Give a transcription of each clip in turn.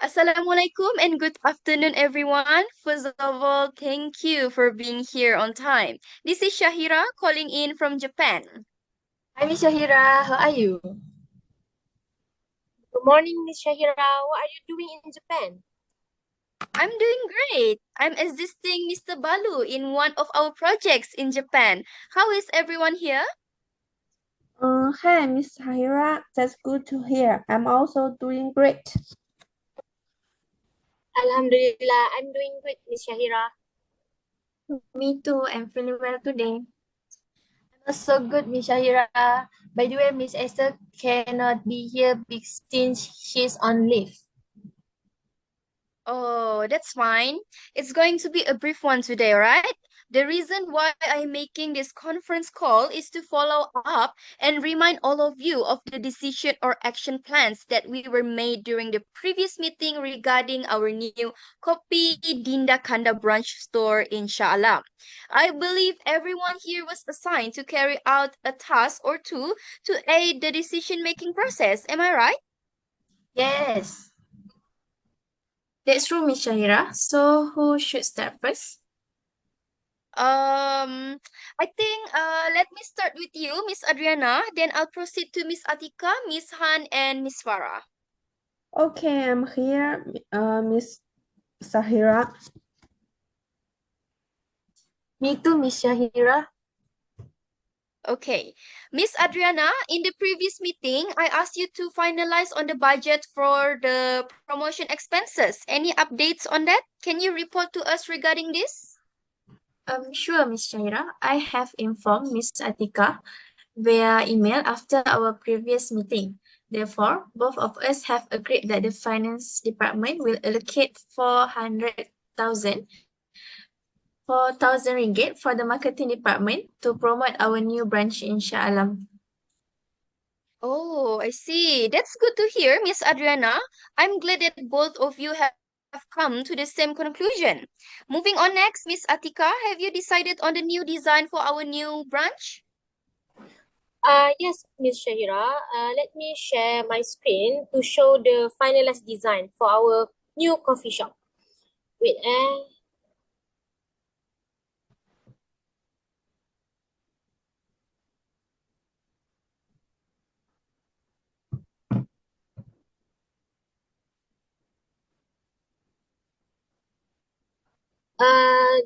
Assalamualaikum and good afternoon, everyone. First of all, thank you for being here on time. This is Shahira calling in from Japan. Hi, Miss Shahira. How are you? Good morning, Miss Shahira. What are you doing in Japan? I'm doing great. I'm assisting Mr. Balu in one of our projects in Japan. How is everyone here? Hi, Miss Shahira. That's good to hear. I'm also doing great. Alhamdulillah, I'm doing great, Miss Shahira. Me too. I'm feeling well today. I'm also good, Miss Shahira. By the way, Miss Esther cannot be here since she's on leave. Oh, that's fine. It's going to be a brief one today, right? The reason why I'm making this conference call is to follow up and remind all of you of the decision or action plans that we were made during the previous meeting regarding our new Kopi Dinda Kanda branch store in Shah Alam. I believe everyone here was assigned to carry out a task or two to aid the decision-making process. Am I right? Yes. That's true, Miss Shahira. So, who should start first? I think let me start with you, Miss Adriana. Then I'll proceed to Miss Atika, Miss Han, and Miss Farah. Okay, I'm here, Miss Shahira. Me too, Miss Shahira. Okay, Miss Adriana, in the previous meeting, I asked you to finalize on the budget for the promotion expenses. Any updates on that? Can you report to us regarding this? Sure, Miss Shahira. I have informed Miss Atika via email after our previous meeting. Therefore, both of us have agreed that the finance department will allocate 4,000 ringgit for the marketing department to promote our new branch in Shah Alam. Oh, I see. That's good to hear, Miss Adriana. I'm glad that both of you have come to the same conclusion. Moving on next, Miss Atika, have you decided on the new design for our new branch? Yes, Miss Shahira. Let me share my screen to show the finalized design for our new coffee shop. Wait,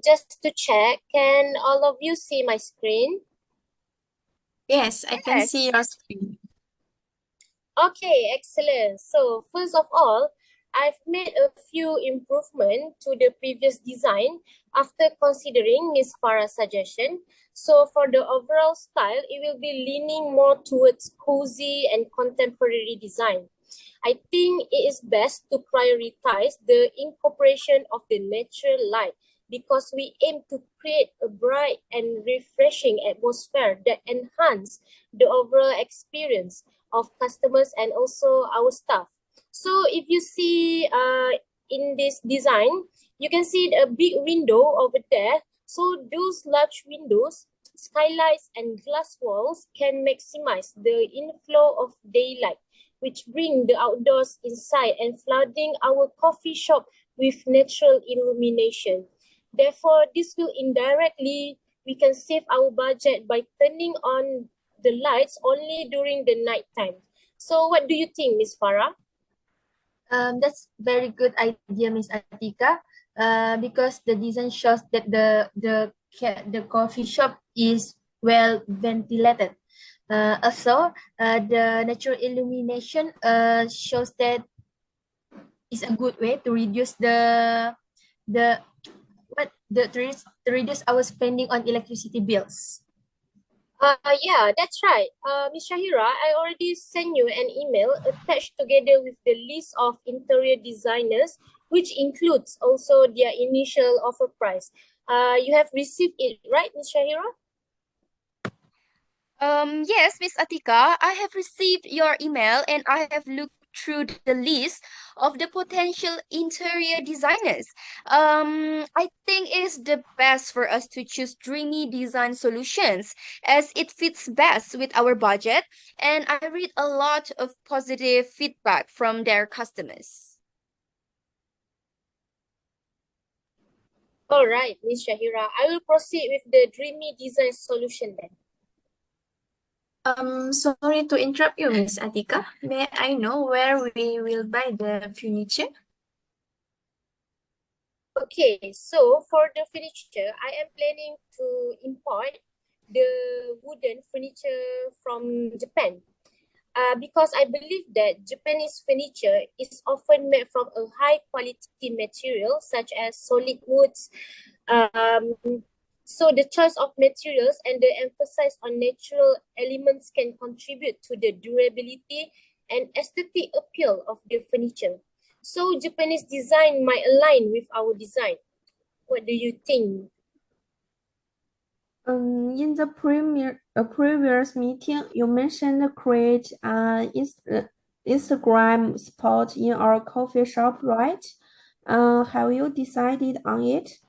just to check, can all of you see my screen? Yes, I can Yes. see your screen. Okay, excellent. So first of all, I've made a few improvements to the previous design after considering Miss Farah's suggestion. So for the overall style, it will be leaning more towards cozy and contemporary design. I think it is best to prioritize the incorporation of the natural light because we aim to create a bright and refreshing atmosphere that enhance the overall experience of customers and also our staff. So if you see in this design, you can see a big window over there. So those large windows, skylights and glass walls can maximize the inflow of daylight, which bring the outdoors inside and flooding our coffee shop with natural illumination. Therefore, this will indirectly, we can save our budget by turning on the lights only during the night time. So what do you think, Miss Farah? That's very good idea, Miss Atika. Because the design shows that the coffee shop is well ventilated. Also, the natural illumination shows that it's a good way to reduce the to reduce our spending on electricity bills. Yeah, that's right. Ms. Shahira, I already sent you an email attached together with the list of interior designers, which includes also their initial offer price. You have received it, right, Ms. Shahira? Yes, Miss Atika, I have received your email and I have looked through the list of the potential interior designers. I think it's the best for us to choose dreamy design solutions as it fits best with our budget, and I read a lot of positive feedback from their customers. All right, Miss Shahira, I will proceed with the dreamy design solution then. Sorry to interrupt you, Miss Atika. May I know where we will buy the furniture? Okay, so for the furniture, I am planning to import the wooden furniture from Japan. Because I believe that Japanese furniture is often made from a high quality material such as solid woods. Um, so the choice of materials and the emphasis on natural elements can contribute to the durability and aesthetic appeal of the furniture. So Japanese design might align with our design. What do you think? In the previous meeting, you mentioned create an Instagram spot in our coffee shop, right? Have you decided on it?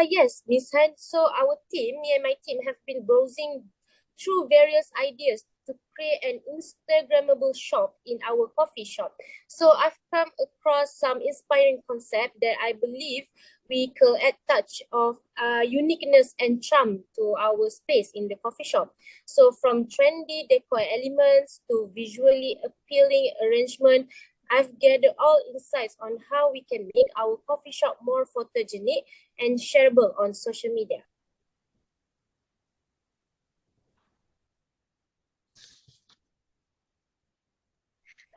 Yes, Miss Han. So our team, me and my team, have been browsing through various ideas to create an Instagrammable shop in our coffee shop. So I've come across some inspiring concept that I believe we could add touch of uniqueness and charm to our space in the coffee shop. So from trendy decor elements to visually appealing arrangement, I've gathered all insights on how we can make our coffee shop more photogenic and shareable on social media.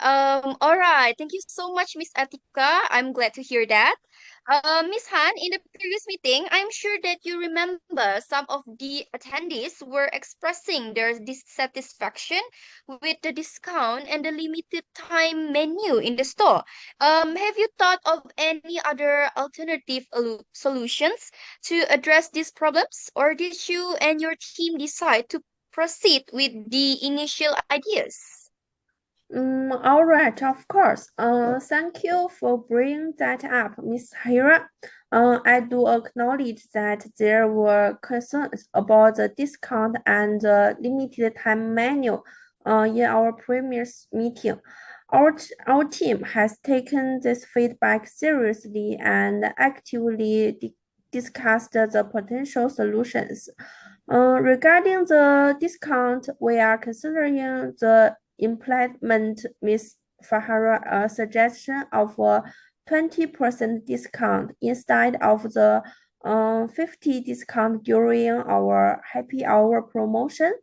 All right. Thank you so much, Miss Atika. I'm glad to hear that. Miss Han, in the previous meeting, I'm sure that you remember some of the attendees were expressing their dissatisfaction with the discount and the limited time menu in the store. Have you thought of any other alternative solutions to address these problems, or did you and your team decide to proceed with the initial ideas? All right, of course. Thank you for bringing that up, Miss Hira. I do acknowledge that there were concerns about the discount and the limited time menu in our previous meeting. Our team has taken this feedback seriously and actively discussed the potential solutions. Regarding the discount, we are considering the implement Ms. Fahara suggestion of a 20% discount instead of the 50 discount during our happy hour promotion.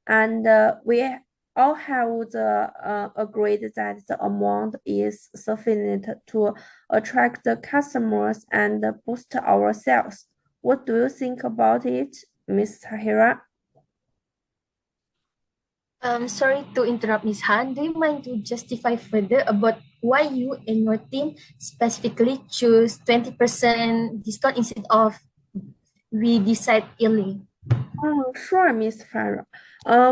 And we all have agreed that the amount is sufficient to attract the customers and boost our sales. What do you think about it, Ms. Tahira? Sorry to interrupt, Miss Han. Do you mind to justify further about why you and your team specifically choose 20% discount instead of we decide early? Sure, Miss Farah.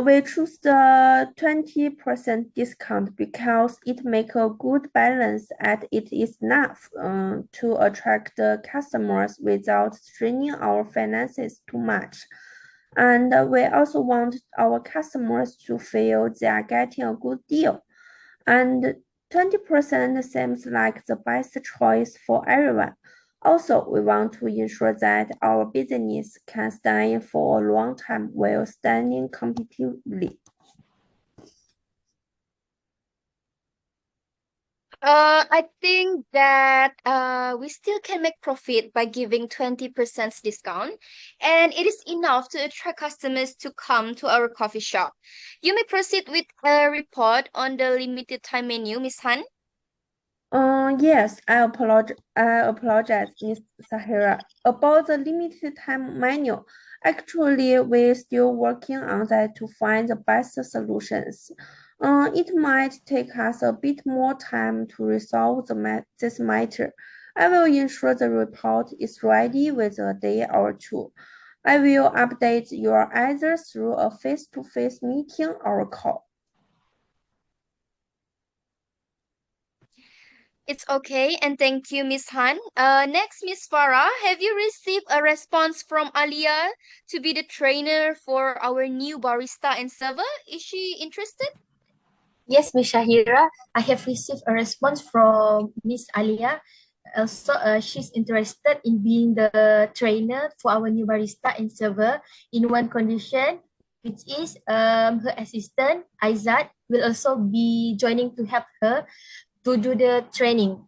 We choose the 20% discount because it makes a good balance and it is enough to attract the customers without straining our finances too much. And we also want our customers to feel they are getting a good deal. And 20% seems like the best choice for everyone. Also, we want to ensure that our business can stand for a long time while standing competitively. I think that we still can make profit by giving 20% discount, and it is enough to attract customers to come to our coffee shop. You may proceed with a report on the limited time menu, Miss Han. Yes, I apologize, Ms. Sahira. About the limited time menu, actually, we're still working on that to find the best solutions. It might take us a bit more time to resolve this matter. I will ensure the report is ready within a day or two. I will update you either through a face-to-face meeting or a call. It's okay, and thank you, Miss Han. Next, Miss Farah, have you received a response from Alia to be the trainer for our new barista and server? Is she interested? Yes, Miss Shahira, I have received a response from Miss Alia. Also, she's interested in being the trainer for our new barista and server in one condition, which is her assistant, Aizat, will also be joining to help her to do the training.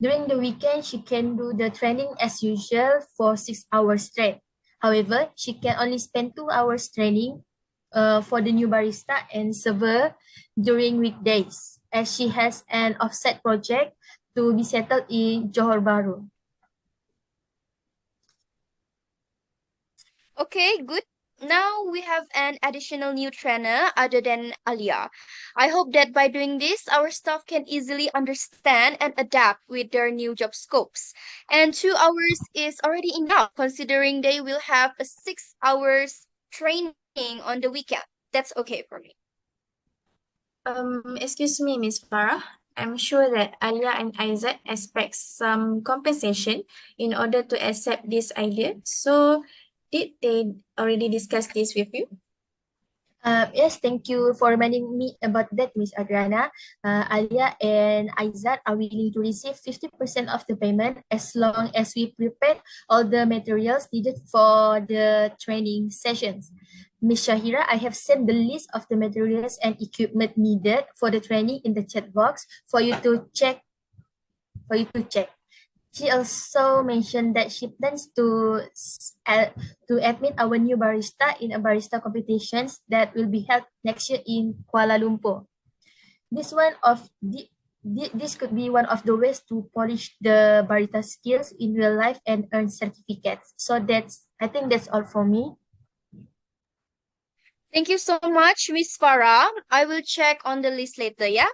During the weekend, she can do the training as usual for 6 hours straight. However, she can only spend 2 hours training for the new barista and server during weekdays, as she has an offset project to be settled in Johor Bahru. Okay, good. Now we have an additional new trainer other than Alia. I hope that by doing this, our staff can easily understand and adapt with their new job scopes. And 2 hours is already enough considering they will have a 6 hours training on the weekend. That's okay for me. Excuse me, Miss Farah. I'm sure that Alia and Isaac expect some compensation in order to accept this idea. So, did they already discuss this with you? Yes, thank you for reminding me about that, Miss Adriana. Alia and Aizat are willing to receive 50% of the payment as long as we prepare all the materials needed for the training sessions. Miss Shahira, I have sent the list of the materials and equipment needed for the training in the chat box for you to check. She also mentioned that she plans to admit our new barista in a barista competitions that will be held next year in Kuala Lumpur. This one of the this could be one of the ways to polish the barista skills in real life and earn certificates. So I think that's all for me. Thank you so much, Miss Farah. I will check on the list later, yeah?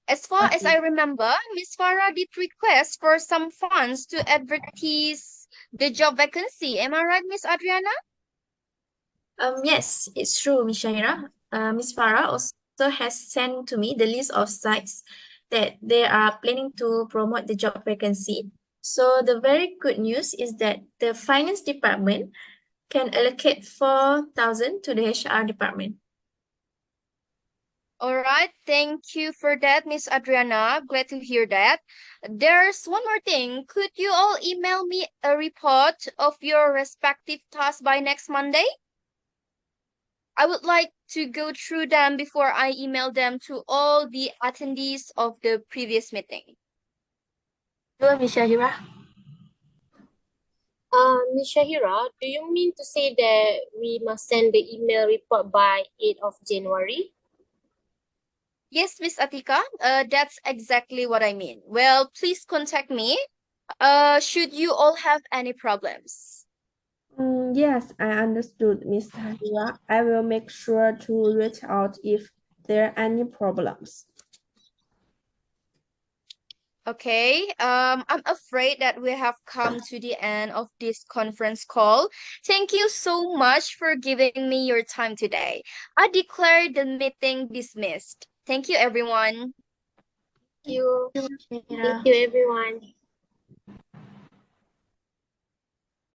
As far as I Okay. remember, Miss Farah did request for some funds to advertise the job vacancy. Am I right, Miss Adriana? Yes, it's true, Miss Shahira. Miss Farah also has sent to me the list of sites that they are planning to promote the job vacancy. So the very good news is that the finance department can allocate 4,000 to the HR department. All right, thank you for that, Miss Adriana. Glad to hear that. There's one more thing. Could you all email me a report of your respective tasks by next Monday? I would like to go through them before I email them to all the attendees of the previous meeting. Sure, Miss Shahira. Ms. Shahira, do you mean to say that we must send the email report by 8th of January? Yes, Miss Atika, that's exactly what I mean. Well, please contact me. Should you all have any problems. Yes, I understood, Miss Tahira. I will make sure to reach out if there are any problems. Okay, I'm afraid that we have come to the end of this conference call. Thank you so much for giving me your time today. I declare the meeting dismissed. Thank you, everyone. Thank you. Thank you, Miss Thank Shahira. you, everyone.